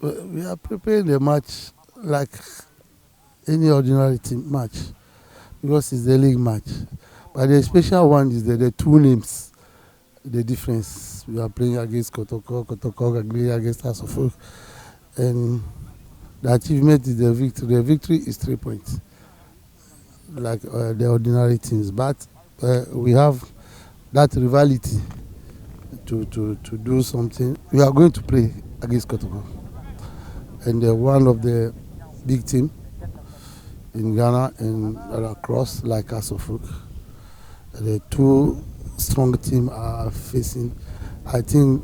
We are preparing the match like any ordinary team match because it's the league match. But the special one is the two names, the difference. We are playing against Kotoko, Kotoko are playing against Asofo, and the achievement is the victory. The victory is 3 points, like the ordinary teams. But we have that rivalry to do something. We are going to play against Kotoko, and one of the big team in Ghana and across like Asofo. The two strong teams are facing. I think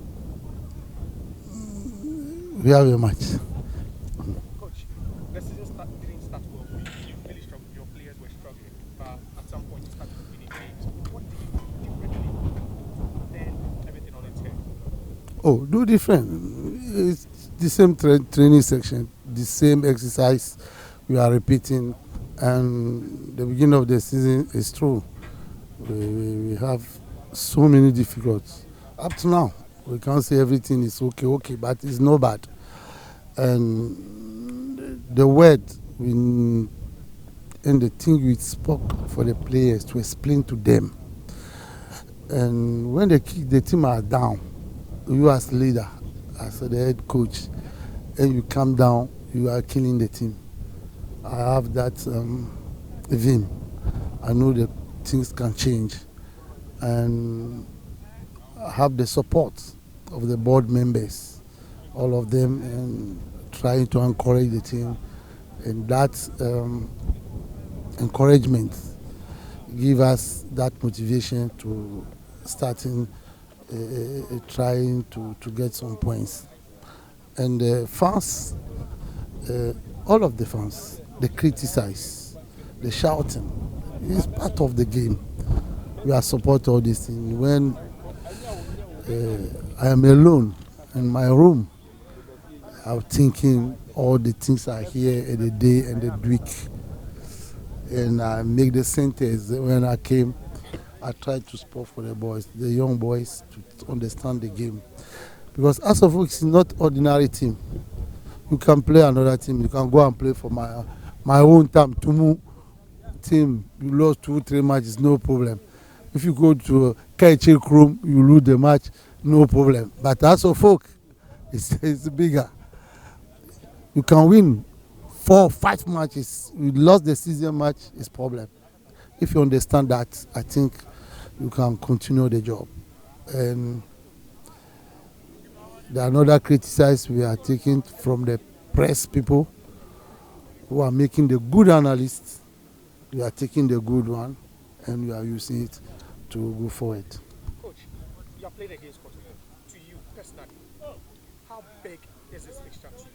we have a match. Coach, the season didn't start well for you. You really struggled. Your players were struggling. But at some point, you started winning games. What did you do differently? Then everything on its head. Oh, do different. It's the same training section, the same exercise we are repeating. And the beginning of the season is true. We have so many difficulties. Up to now, we can't say everything is okay, but it's not bad. And the word and the thing we spoke for the players to explain to them. And when the team are down, you as leader, as the head coach, and you come down, you are killing the team. I have that vim. I know that things can change, and I have the support of the board members, all of them, and trying to encourage the team, and that encouragement give us that motivation to starting trying to get some points. And the fans, all of the fans, they criticize, the shouting is part of the game. We are support all these things. When I am alone in my room, I'm thinking all the things I hear in the day and the week, and I make the sentence. When I came, I tried to spot for the boys, the young boys, to understand the game, because as of it's not ordinary team. You can play another team. You can go and play for my own team. Tumu team, you lost 2-3 matches, no problem. If you go to Kaiche Room, you lose the match, no problem. But as of folk, it's bigger. You can win 4-5 matches. You lost the season match, it's problem. If you understand that, I think you can continue the job. And the another criticize we are taking from the press people who are making the good analysts. We are taking the good one and we are using it to go forward. Coach, you are playing against Kotoko. To you personally, how big is this fixture to you?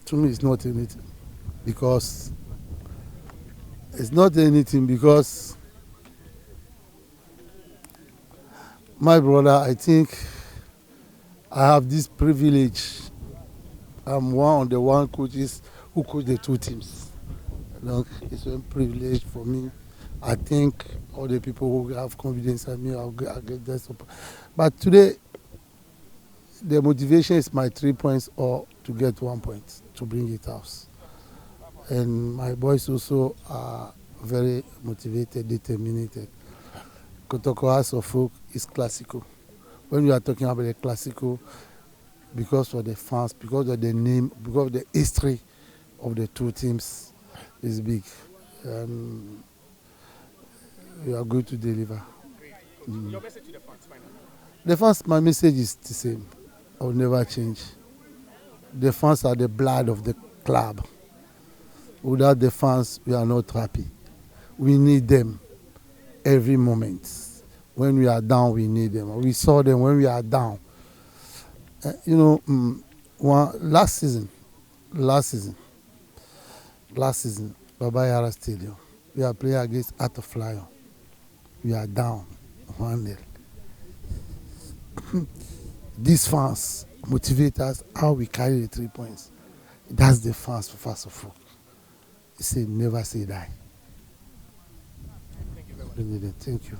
To me, it's not anything because my brother, I think I have this privilege. I'm one of the coaches who coach the two teams. Look, it's a privilege for me. I think all the people who have confidence in me, I'll get that support. But today, the motivation is my 3 points or to get 1 point to bring it out. And my boys also are very motivated, determined. Kotoko House of Folk is classical. When we are talking about the classical, because of the fans, because of the name, because of the history of the two teams, is big. And we are going to deliver. Your message to the fans, finally. The fans, my message is the same. I will never change. The fans are the blood of the club. Without the fans, we are not happy. We need them every moment. When we are down, we need them. We saw them when we are down. Last season, Baba Yara Stadium, we are playing against Art of Lion. We are down 1-0. These fans motivate us how we carry the 3 points. That's the fans for first of all. He said, never say die. Thank you very much. Thank you.